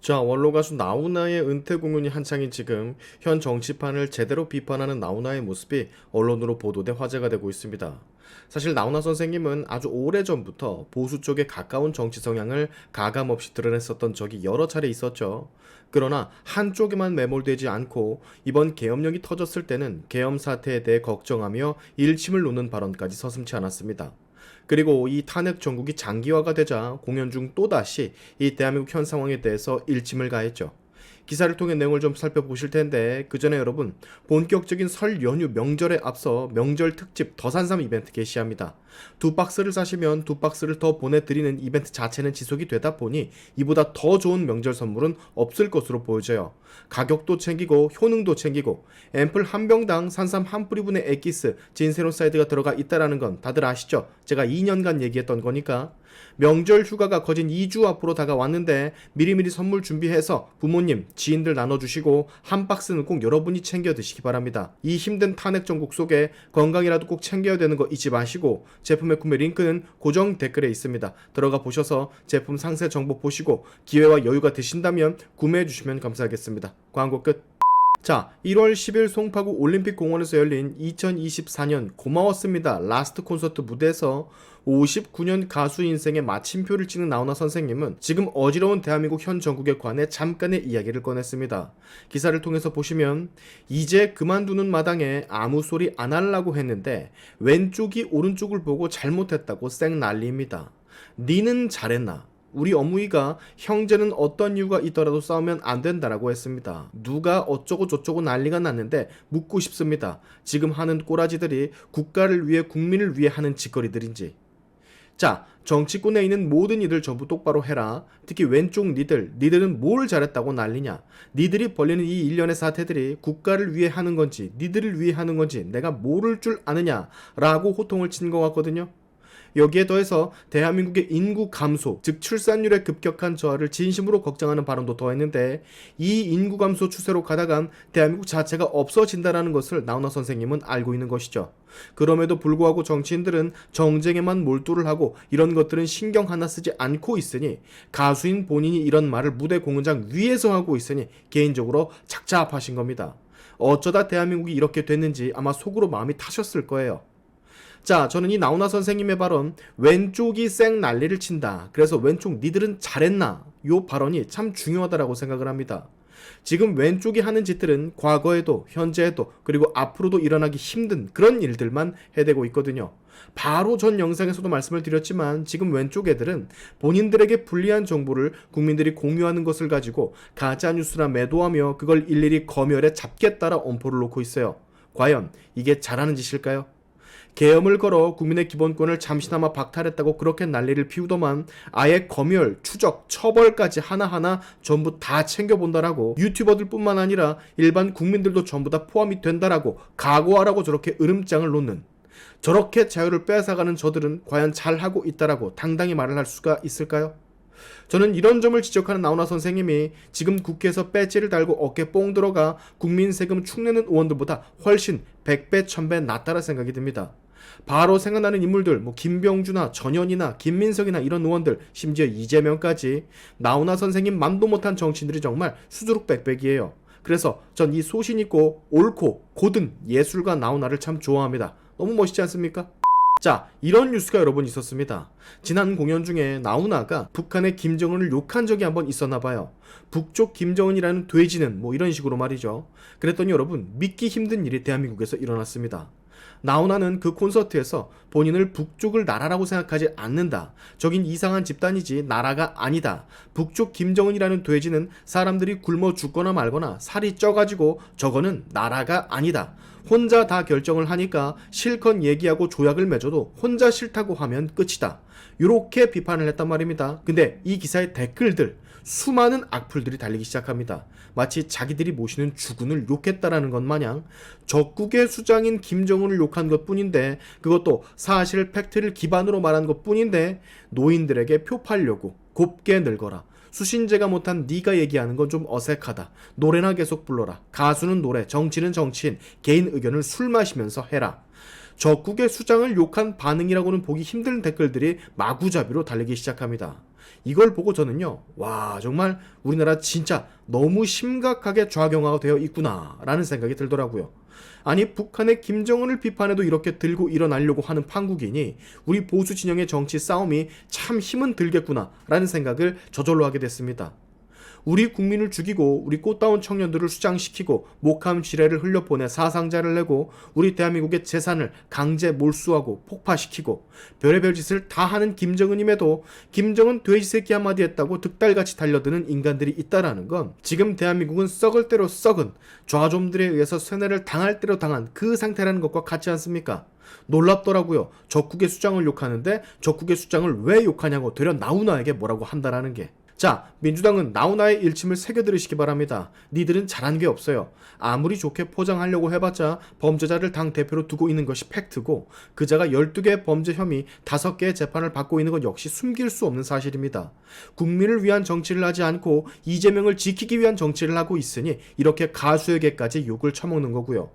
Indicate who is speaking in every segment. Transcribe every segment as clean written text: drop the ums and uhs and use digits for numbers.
Speaker 1: 자, 원로 가수 나훈아의 은퇴 공연이 한창인 지금 현 정치판을 제대로 비판하는 나훈아의 모습이 언론으로 보도돼 화제가 되고 있습니다. 사실 나훈아 선생님은 아주 오래전부터 보수 쪽에 가까운 정치 성향을 가감없이 드러냈었던 적이 여러 차례 있었죠. 그러나 한쪽에만 매몰되지 않고 이번 계엄령이 터졌을 때는 계엄 사태에 대해 걱정하며 일침을 놓는 발언까지 서슴지 않았습니다. 그리고 이 탄핵 정국이 장기화가 되자 공연 중 또다시 이 대한민국 현 상황에 대해서 일침을 가했죠. 기사를 통해 내용을 좀 살펴보실 텐데 그 전에 여러분, 본격적인 설 연휴 명절에 앞서 명절 특집 더산삼 이벤트 개시합니다. 두 박스를 사시면 두 박스를 더 보내드리는 이벤트 자체는 지속이 되다 보니 이보다 더 좋은 명절 선물은 없을 것으로 보여져요. 가격도 챙기고 효능도 챙기고 앰플 한 병당 산삼 한 뿌리분의 엑기스 진세노사이드가 들어가 있다라는 건 다들 아시죠? 제가 2년간 얘기했던 거니까. 명절 휴가가 거진 2주 앞으로 다가왔는데 미리미리 선물 준비해서 부모님, 지인들 나눠주시고 한 박스는 꼭 여러분이 챙겨 드시기 바랍니다. 이 힘든 탄핵 정국 속에 건강이라도 꼭 챙겨야 되는 거 잊지 마시고 제품의 구매 링크는 고정 댓글에 있습니다. 들어가 보셔서 제품 상세 정보 보시고 기회와 여유가 되신다면 구매해 주시면 감사하겠습니다. 광고 끝. 자, 1월 10일 송파구 올림픽공원에서 열린 2024년 고마웠습니다 라스트 콘서트 무대에서 59년 가수 인생의 마침표를 찍는 나훈아 선생님은 지금 어지러운 대한민국 현 정국에 관해 잠깐의 이야기를 꺼냈습니다. 기사를 통해서 보시면 이제 그만두는 마당에 아무 소리 안 하려고 했는데 왼쪽이 오른쪽을 보고 잘못했다고 쌩 난리입니다. 니는 잘했나? 우리 어무이가 형제는 어떤 이유가 있더라도 싸우면 안 된다라고 했습니다. 누가 어쩌고 저쩌고 난리가 났는데 묻고 싶습니다. 지금 하는 꼬라지들이 국가를 위해 국민을 위해 하는 짓거리들인지. 자, 정치권에 있는 모든 이들 전부 똑바로 해라. 특히 왼쪽 니들은 뭘 잘했다고 난리냐. 니들이 벌리는 이 일련의 사태들이 국가를 위해 하는 건지 니들을 위해 하는 건지 내가 모를 줄 아느냐 라고 호통을 친 것 같거든요. 여기에 더해서 대한민국의 인구 감소, 즉 출산율의 급격한 저하를 진심으로 걱정하는 발언도 더했는데 이 인구 감소 추세로 가다간 대한민국 자체가 없어진다는 것을 나훈아 선생님은 알고 있는 것이죠. 그럼에도 불구하고 정치인들은 정쟁에만 몰두를 하고 이런 것들은 신경 하나 쓰지 않고 있으니 가수인 본인이 이런 말을 무대 공연장 위에서 하고 있으니 개인적으로 착잡하신 겁니다. 어쩌다 대한민국이 이렇게 됐는지 아마 속으로 마음이 타셨을 거예요. 자, 저는 이 나훈아 선생님의 발언 왼쪽이 쌩 난리를 친다. 그래서 왼쪽 니들은 잘했나? 요 발언이 참 중요하다고 생각을 합니다. 지금 왼쪽이 하는 짓들은 과거에도 현재에도 그리고 앞으로도 일어나기 힘든 그런 일들만 해대고 있거든요. 바로 전 영상에서도 말씀을 드렸지만 지금 왼쪽 애들은 본인들에게 불리한 정보를 국민들이 공유하는 것을 가지고 가짜뉴스나 매도하며 그걸 일일이 검열에 잡겠다라 엄포를 놓고 있어요. 과연 이게 잘하는 짓일까요? 계엄을 걸어 국민의 기본권을 잠시나마 박탈했다고 그렇게 난리를 피우더만 아예 검열, 추적, 처벌까지 하나하나 전부 다 챙겨본다라고 유튜버들 뿐만 아니라 일반 국민들도 전부 다 포함이 된다라고 각오하라고 저렇게 으름장을 놓는, 저렇게 자유를 뺏어가는 저들은 과연 잘하고 있다라고 당당히 말을 할 수가 있을까요? 저는 이런 점을 지적하는 나훈아 선생님이 지금 국회에서 배지를 달고 어깨 뽕 들어가 국민 세금 축내는 의원들보다 훨씬 100배 1000배 낫다라 생각이 듭니다. 바로 생각나는 인물들 김병주나 전현희나 김민석이나 이런 의원들, 심지어 이재명까지 나훈아 선생님 맘도 못한 정치인들이 정말 수두룩백백이에요. 그래서 전 이 소신있고 옳고 고든 예술가 나훈아를 참 좋아합니다. 너무 멋있지 않습니까? 자, 이런 뉴스가 여러 번 있었습니다. 지난 공연 중에 나훈아가 북한의 김정은을 욕한 적이 한번 있었나봐요. 북쪽 김정은이라는 돼지는 이런 식으로 말이죠. 그랬더니 여러분, 믿기 힘든 일이 대한민국에서 일어났습니다. 나훈아는 그 콘서트에서 본인을 북쪽을 나라라고 생각하지 않는다. 저긴 이상한 집단이지 나라가 아니다. 북쪽 김정은이라는 돼지는 사람들이 굶어 죽거나 말거나 살이 쪄가지고 저거는 나라가 아니다. 혼자 다 결정을 하니까 실컷 얘기하고 조약을 맺어도 혼자 싫다고 하면 끝이다. 이렇게 비판을 했단 말입니다. 근데 이 기사의 댓글들, 수많은 악플들이 달리기 시작합니다. 마치 자기들이 모시는 주군을 욕했다라는 것 마냥 적국의 수장인 김정은을 욕한 것 뿐인데, 그것도 사실 팩트를 기반으로 말한 것 뿐인데 노인들에게 표 팔려고 곱게 늙어라. 수신제가 못한 네가 얘기하는 건 좀 어색하다. 노래나 계속 불러라. 가수는 노래, 정치는 정치인, 개인 의견을 술 마시면서 해라. 적국의 수장을 욕한 반응이라고는 보기 힘든 댓글들이 마구잡이로 달리기 시작합니다. 이걸 보고 저는요, 와, 정말 우리나라 진짜 너무 심각하게 좌경화가 되어 있구나 라는 생각이 들더라고요. 아니, 북한의 김정은을 비판해도 이렇게 들고 일어나려고 하는 판국이니 우리 보수 진영의 정치 싸움이 참 힘은 들겠구나 라는 생각을 저절로 하게 됐습니다. 우리 국민을 죽이고 우리 꽃다운 청년들을 수장시키고 목함 지뢰를 흘려보내 사상자를 내고 우리 대한민국의 재산을 강제 몰수하고 폭파시키고 별의별 짓을 다 하는 김정은임에도 김정은 돼지 새끼 한마디 했다고 득달같이 달려드는 인간들이 있다라는 건 지금 대한민국은 썩을 대로 썩은 좌좀들에 의해서 세뇌를 당할 대로 당한 그 상태라는 것과 같지 않습니까? 놀랍더라고요. 적국의 수장을 욕하는데 적국의 수장을 왜 욕하냐고 되려 나훈아에게 뭐라고 한다라는 게. 자, 민주당은 나훈아의 일침을 새겨들으시기 바랍니다. 니들은 잘한 게 없어요. 아무리 좋게 포장하려고 해봤자 범죄자를 당 대표로 두고 있는 것이 팩트고 그자가 12개의 범죄 혐의 5개의 재판을 받고 있는 것 역시 숨길 수 없는 사실입니다. 국민을 위한 정치를 하지 않고 이재명을 지키기 위한 정치를 하고 있으니 이렇게 가수에게까지 욕을 처먹는 거고요.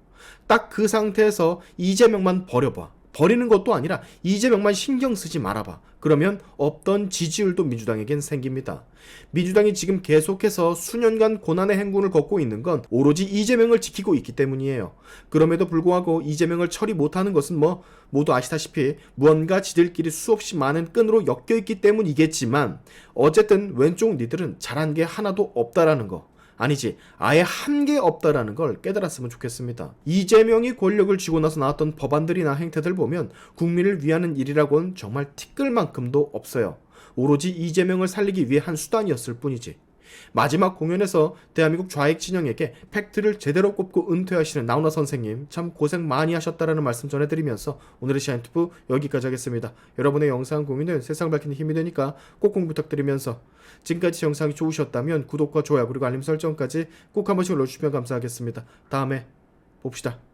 Speaker 1: 딱 그 상태에서 이재명만 버려봐. 버리는 것도 아니라 이재명만 신경 쓰지 말아봐. 그러면 없던 지지율도 민주당에겐 생깁니다. 민주당이 지금 계속해서 수년간 고난의 행군을 걷고 있는 건 오로지 이재명을 지키고 있기 때문이에요. 그럼에도 불구하고 이재명을 처리 못하는 것은 모두 아시다시피 무언가 지들끼리 수없이 많은 끈으로 엮여있기 때문이겠지만 어쨌든 왼쪽 니들은 잘한 게 하나도 없다라는 거. 아니지, 아예 한 게 없다라는 걸 깨달았으면 좋겠습니다. 이재명이 권력을 쥐고 나서 나왔던 법안들이나 행태들 보면 국민을 위하는 일이라고는 정말 티끌만큼도 없어요. 오로지 이재명을 살리기 위해 한 수단이었을 뿐이지. 마지막 공연에서 대한민국 좌익 진영에게 팩트를 제대로 꼽고 은퇴하시는 나훈아 선생님 참 고생 많이 하셨다라는 말씀 전해드리면서 오늘의 시안투브 여기까지 하겠습니다. 여러분의 영상 공유는 세상 밝히는 힘이 되니까 꼭 공유 부탁드리면서 지금까지 영상이 좋으셨다면 구독과 좋아요 그리고 알림 설정까지 꼭 한 번씩 눌러주시면 감사하겠습니다. 다음에 봅시다.